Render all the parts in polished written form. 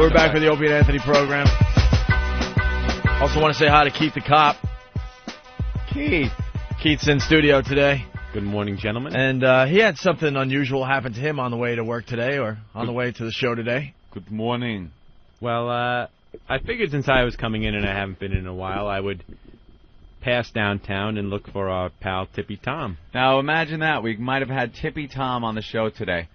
we're back with the Opie and Anthony program. Also want to say hi to Keith the Cop. Keith. Keith's in studio today. Good morning, gentlemen. And he had something unusual happen to him on the way to work today or on the way to the show today. Good morning. Well, I figured since I was coming in and I haven't been in a while, I would pass downtown and look for our pal Tippy Tom. Now, imagine that. We might have had Tippy Tom on the show today.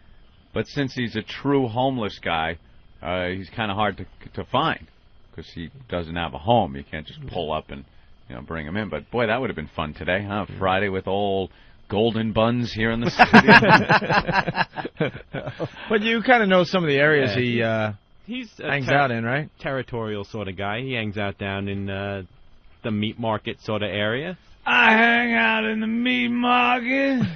But since he's a true homeless guy, he's kind of hard to find because he doesn't have a home. You can't just pull up and bring him in. But, boy, that would have been fun today, huh? Friday with old Golden Buns here in the studio. But you kind of know some of the areas He's hangs out in, right? Territorial sort of guy. He hangs out down in the meat market sort of area. I hang out in the meat market.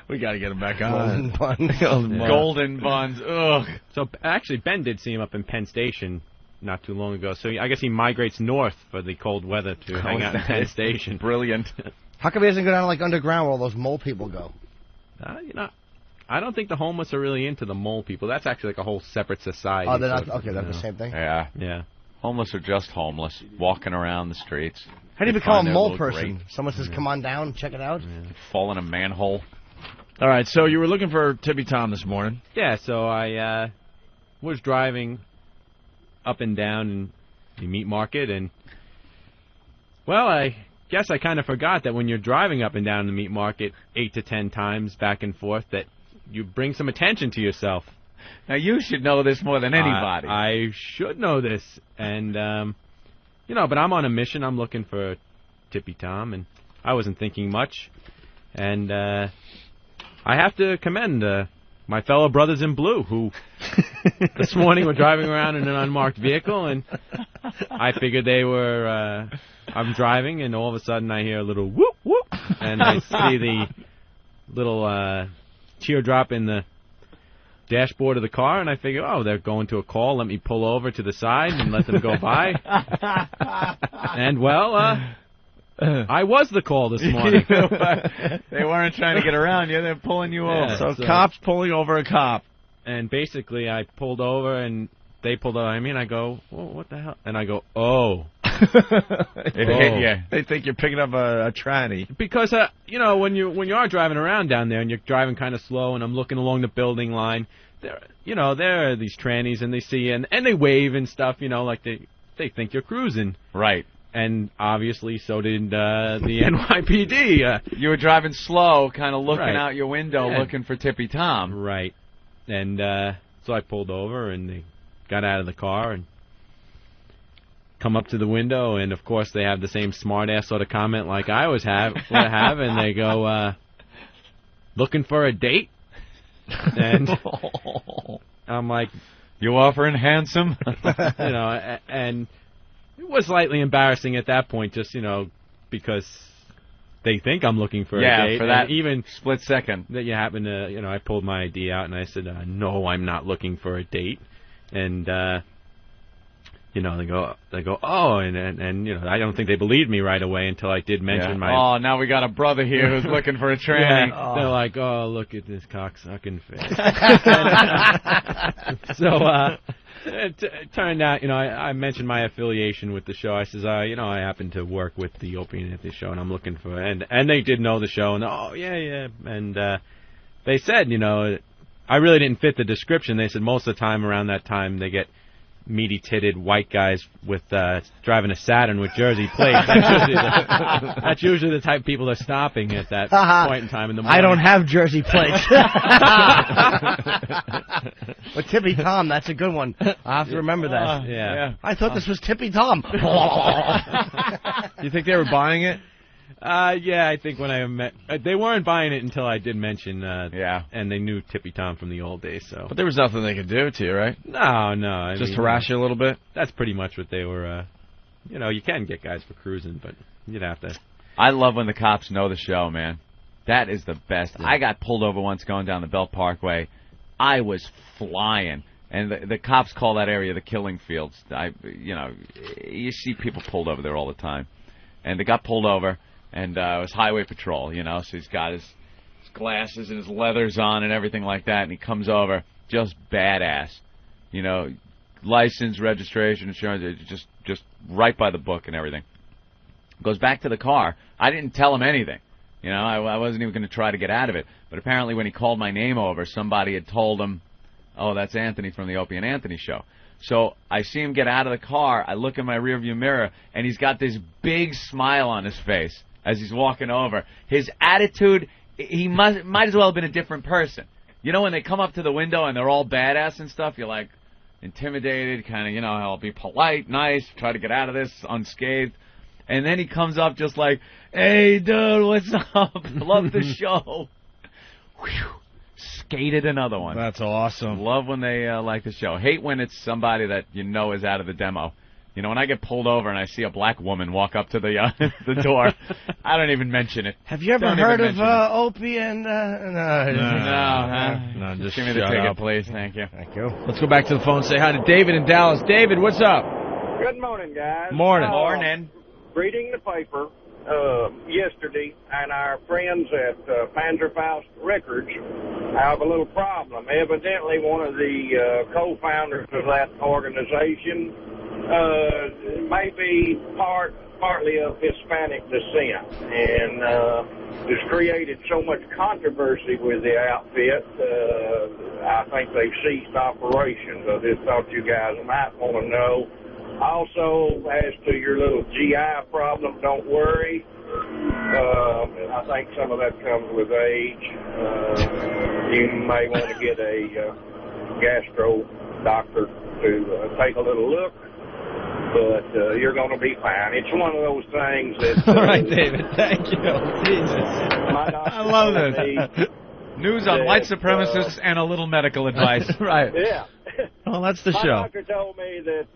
We got to get him back on. Golden Buns. Ugh. So, actually, Ben did see him up in Penn Station not too long ago. So, I guess he migrates north for the cold weather to hang out in Penn Station. Brilliant. How come he doesn't go down like underground where all those mole people go? I don't think the homeless are really into the mole people. That's actually like a whole separate society. Oh, they're not. Okay, that's the same thing. Yeah. Yeah. Homeless are just homeless, walking around the streets. How do you become a mole person? Someone says, "Come on down, check it out." Yeah. Fall in a manhole. All right, so you were looking for Tippy Tom this morning. Yeah, so I was driving up and down the meat market, and, well, I guess I kind of forgot that when you're driving up and down the meat market 8 to 10 times back and forth, that you bring some attention to yourself. Now, you should know this more than anybody. I should know this, and, but I'm on a mission. I'm looking for Tippy Tom, and I wasn't thinking much, and I have to commend my fellow brothers in blue who this morning were driving around in an unmarked vehicle, and I figured they were, I'm driving, and all of a sudden I hear a little whoop, whoop, and I see the little teardrop in the dashboard of the car, and I figure, oh, they're going to a call. Let me pull over to the side and let them go by. And, well, I was the call this morning. They weren't trying to get around you. They're pulling you over. So cops pulling over a cop. And basically, I pulled over, and they pulled over. I go, well, what the hell? And I go, oh. It hit you. They think you're picking up a tranny. Because, when you are driving around down there, and you're driving kind of slow, and I'm looking along the building line, there are these trannies, and they see you, and they wave and stuff, like they think you're cruising. Right. And obviously, so did the NYPD. You were driving slow, kind of looking out your window, looking for Tippy Tom. Right. And so I pulled over, and they got out of the car and come up to the window, and of course they have the same smart-ass sort of comment like I would have, and they go, looking for a date? And I'm like, you offering handsome? And it was slightly embarrassing at that point, just, because they think I'm looking for a date. Yeah, for that even split second. That you happen to, I pulled my ID out, and I said, no, I'm not looking for a date. And, they go, oh, and I don't think they believed me right away until I did mention my... Oh, now we got a brother here who's looking for a tranny. Yeah. They're like, oh, look at this cocksucking face. So, it turned out, I mentioned my affiliation with the show. I says, I happen to work with the Opie and Anthony show, and I'm looking for... And they did know the show, and, oh, yeah. And they said, I really didn't fit the description. They said most of the time around that time they get meaty-titted white guys with driving a Saturn with Jersey plates. That's usually the type of people they're stopping at that point in time in the morning. I don't have Jersey plates. But Tippy Tom, that's a good one. I have to remember that. Yeah. I thought this was Tippy Tom. You think they were buying it? Yeah, I think when I met... they weren't buying it until I did mention... yeah. And they knew Tippy Tom from the old days, so... But there was nothing they could do to you, right? No. Just harass you a little bit? That's pretty much what they were... you can get guys for cruising, but you'd have to... I love when the cops know the show, man. That is the best. Yeah. I got pulled over once going down the Belt Parkway. I was flying. And the cops call that area the killing fields. You see people pulled over there all the time. And they got pulled over... And it was highway patrol, so he's got his glasses and his leathers on and everything like that, and he comes over, just badass. license, registration, insurance, just right by the book and everything. Goes back to the car. I didn't tell him anything. I wasn't even going to try to get out of it. But apparently when he called my name over, somebody had told him, oh, that's Anthony from the Opie and Anthony show. So I see him get out of the car. I look in my rearview mirror, and he's got this big smile on his face as he's walking over. His attitude, he might as well have been a different person. When they come up to the window and they're all badass and stuff, you're like intimidated, kind of, I'll be polite, nice, try to get out of this unscathed. And then he comes up just like, hey, dude, what's up? Love the show. Whew. Skated another one. That's awesome. Love when they like the show. Hate when it's somebody that is out of the demo. When I get pulled over and I see a black woman walk up to the door, I don't even mention it. Have you ever heard of Opie and... No, just give me the ticket, please. Thank you. Thank you. Let's go back to the phone and say hi to David in Dallas. David, what's up? Good morning, guys. Morning. Morning. Reading the paper yesterday, and our friends at PanzerFaust Records have a little problem. Evidently, one of the co-founders of that organization may be partly of Hispanic descent, and has created so much controversy with the outfit. I think they've ceased operations. I just thought you guys might want to know. Also, as to your little GI problem, don't worry. I think some of that comes with age. You may want to get a gastro doctor to take a little look, but you're going to be fine. It's one of those things that... All right, David, thank you. Jesus. I love this. News on white supremacists and a little medical advice. Right. Yeah. Well, that's the My show. doctor told me that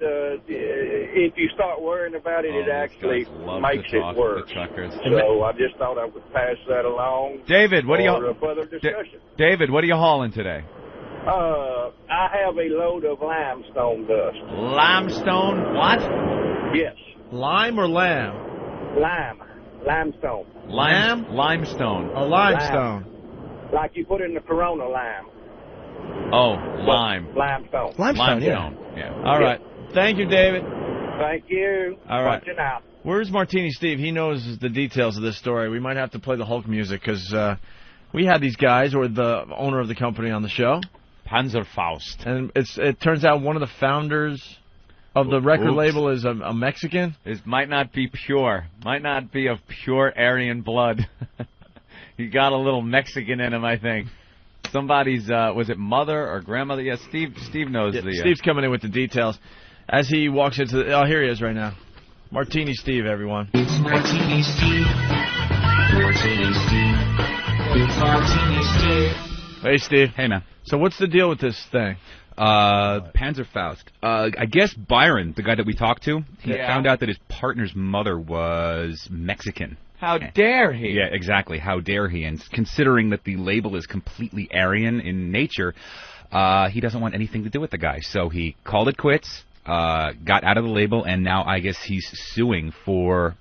if you start worrying about it, it actually makes it worse. So I just thought I would pass that along. David, what for further discussion. David, what are you hauling today? I have a load of limestone dust. Limestone? What? Yes. Lime or lamb? Limestone. Limestone. A limestone. Like you put in the Corona lime. Oh, lime. Limestone. Limestone, yeah. All right. Thank you, David. Thank you. All right. Watching out. Where's Martini Steve? He knows the details of this story. We might have to play the Hulk music because we had these guys, or the owner of the company, on the show. PanzerFaust. And it turns out one of the founders of the record label is a Mexican. It might not be pure. Might not be of pure Aryan blood. He got a little Mexican in him, I think. Somebody's, was it mother or grandmother? Yeah, Steve knows the... Steve's coming in with the details. As he walks into the... Oh, here he is right now. Martini Steve, everyone. It's Martini Steve. Martini Steve. It's Martini Steve. Hey, Steve. Hey, man. So what's the deal with this thing? PanzerFaust. I guess Byron, the guy that we talked to, he found out that his partner's mother was Mexican. How dare he? Yeah, exactly. How dare he? And considering that the label is completely Aryan in nature, he doesn't want anything to do with the guy. So he called it quits, got out of the label, and now I guess he's suing for...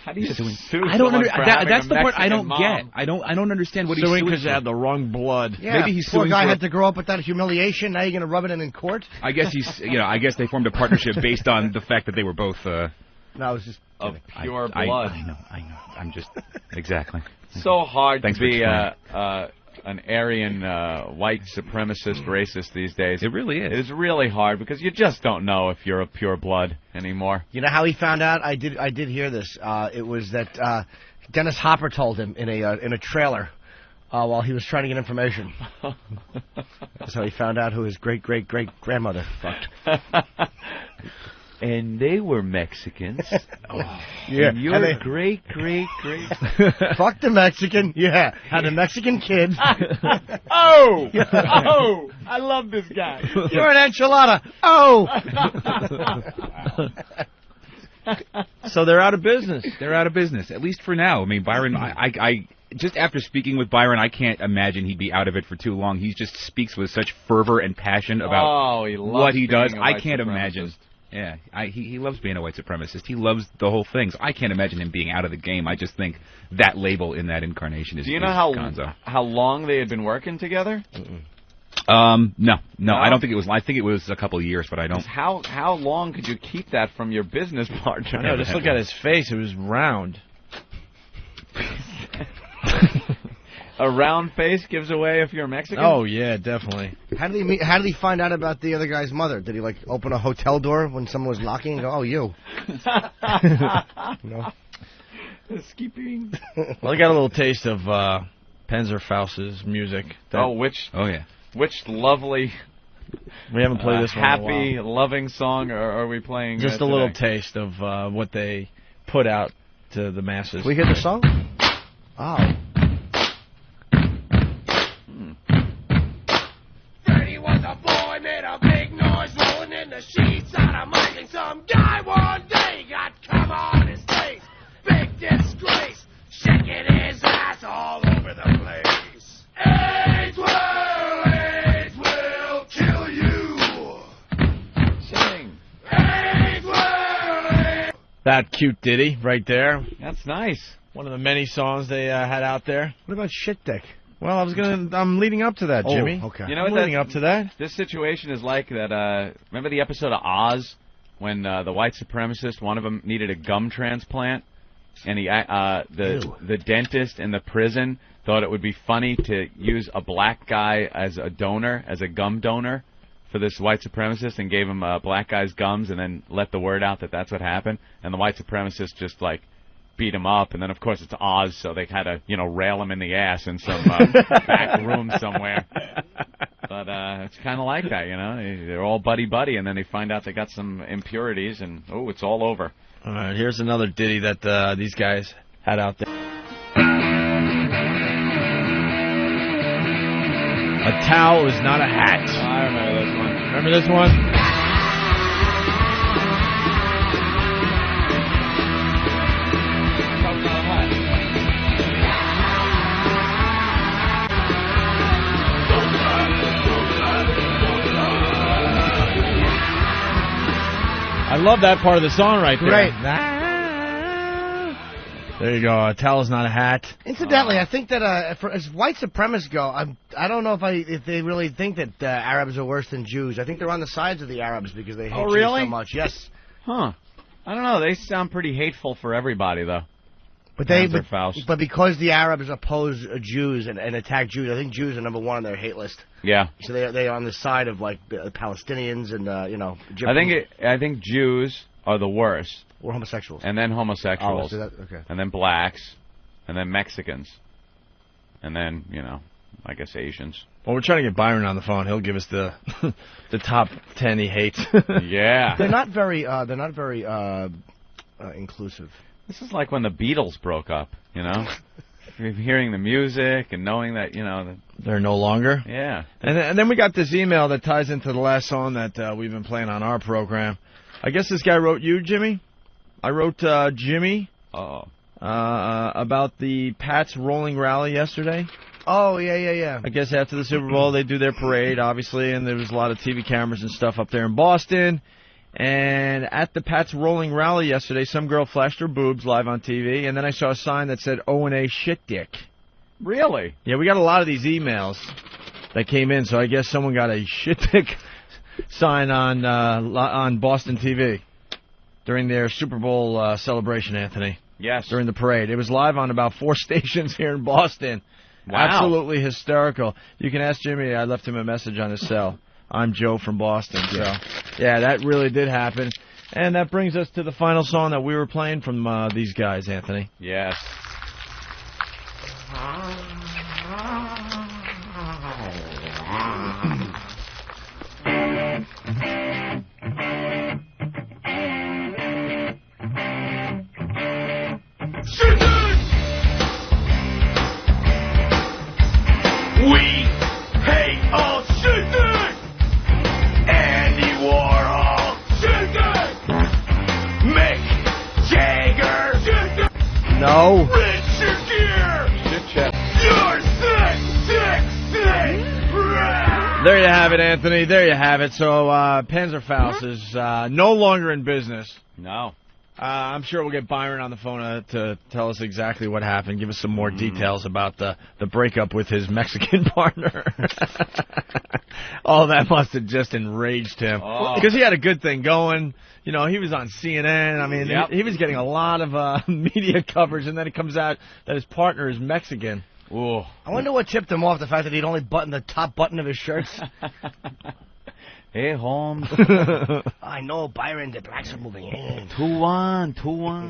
How do you sue I don't understand. That's the part I don't mom? get. I don't understand what he's Suing suing because you had the wrong blood. Yeah, maybe he's poor suing guy for... had to grow up with that humiliation. Now you're going to rub it in court? I guess he's, I guess they formed a partnership based on the fact that they were both... No, I was just... Of pure blood. I know. I'm just... Exactly. So hard Thanks to be an Aryan white supremacist racist these days. It really is. It is really hard because you just don't know if you're a pure blood anymore. You know how he found out? I did hear this. It was that Dennis Hopper told him in a trailer while he was trying to get information. That's how he found out who his great-great-great-grandmother fucked. And they were Mexicans. Yeah. And your great. Fuck the Mexican. Yeah. Had a Mexican kid. Oh! I love this guy. You're an enchilada. Oh! So they're out of business. They're out of business, at least for now. I mean, Byron, I just after speaking with Byron, I can't imagine he'd be out of it for too long. He just speaks with such fervor and passion about what he does. I can't imagine. Yeah, he loves being a white supremacist. He loves the whole thing. So I can't imagine him being out of the game. I just think that label in that incarnation is. Do you know how long they had been working together? No, I don't think it was. I think it was a couple of years, but I don't. How long could you keep that from your business partner? No, just look at his face. It was round. A round face gives away if you're Mexican? Oh, yeah, definitely. How did he find out about the other guy's mother? Did he, like, open a hotel door when someone was knocking and go, oh, you? No. Skipping. Well, I got a little taste of PanzerFaust's music. Which lovely... We haven't played this one in a happy, loving song, or are we playing just a today? little taste of what they put out to the masses. We hear the song? Oh. Freddy was a boy, made a big noise, rolling in the sheets, sodomizing some guy one day. Got cum on his face, big disgrace, shaking his ass all over the place. AIDS will kill you. Sing. AIDS will. That cute ditty right there. That's nice. One of the many songs they had out there. What about Shit Dick? Well, I'm leading up to that, Jimmy. Oh, okay. You know I'm what leading up to that. This situation is like that. Remember the episode of Oz when the white supremacist, one of them needed a gum transplant, and the dentist in the prison thought it would be funny to use a black guy as a donor, as a gum donor for this white supremacist, and gave him a black guy's gums, and then let the word out that that's what happened, and the white supremacist just like beat him up, and then of course it's Oz, so they had to rail him in the ass in some back room somewhere. But it's kind of like that, they're all buddy, and then they find out they got some impurities, and it's all over. All right, here's another ditty that these guys had out there. A towel is not a hat. I remember this one. Remember this one? I love that part of the song right there. Right. There you go. A towel is not a hat. Incidentally, I think that as white supremacists go, I don't know if they really think that Arabs are worse than Jews. I think they're on the sides of the Arabs because they hate Jews so much. Yes. Huh. I don't know. They sound pretty hateful for everybody, though. But PanzerFaust. because the Arabs oppose Jews and attack Jews, I think Jews are number one on their hate list. Yeah. So they are on the side of like Palestinians and Egyptians. I think Jews are the worst. Or homosexuals. And then homosexuals. Oh, so okay. And then blacks. And then Mexicans. And then, I guess Asians. Well, we're trying to get Byron on the phone. He'll give us the the top 10 he hates. Yeah. They're not very inclusive. This is like when the Beatles broke up, hearing the music and knowing that, They're no longer. Yeah. And then we got this email that ties into the last song that we've been playing on our program. I guess this guy wrote you, Jimmy. I wrote Jimmy about the Pats rolling rally yesterday. Oh, yeah. I guess after the Super Bowl, they do their parade, obviously, and there was a lot of TV cameras and stuff up there in Boston. And at the Pats rolling rally yesterday, some girl flashed her boobs live on TV, and then I saw a sign that said O&A shit dick. Really? Yeah, we got a lot of these emails that came in, so I guess someone got a shit dick sign on Boston TV during their Super Bowl celebration, Anthony. Yes. During the parade. It was live on about 4 stations here in Boston. Wow. Absolutely hysterical. You can ask Jimmy. I left him a message on his cell. I'm Joe from Boston. So, yeah, that really did happen. And that brings us to the final song that we were playing from these guys, Anthony. Yes. We hate all shit. Andy Warhol, shit. Mick Jagger, shit. No. Richard Gere, Shit. you're sick. There you have it, Anthony. There you have it. So PanzerFaust is no longer in business. No. I'm sure we'll get Byron on the phone to tell us exactly what happened. Give us some more details about the breakup with his Mexican partner. Oh, that must have just enraged him. Because he had a good thing going. You know, he was on CNN. I mean, he was getting a lot of media coverage, and then it comes out that his partner is Mexican. Ooh. I wonder what tipped him off, the fact that he'd only buttoned the top button of his shirts. Hey, Holmes. I know, Byron, the blacks are moving in. 2-1, 2-1.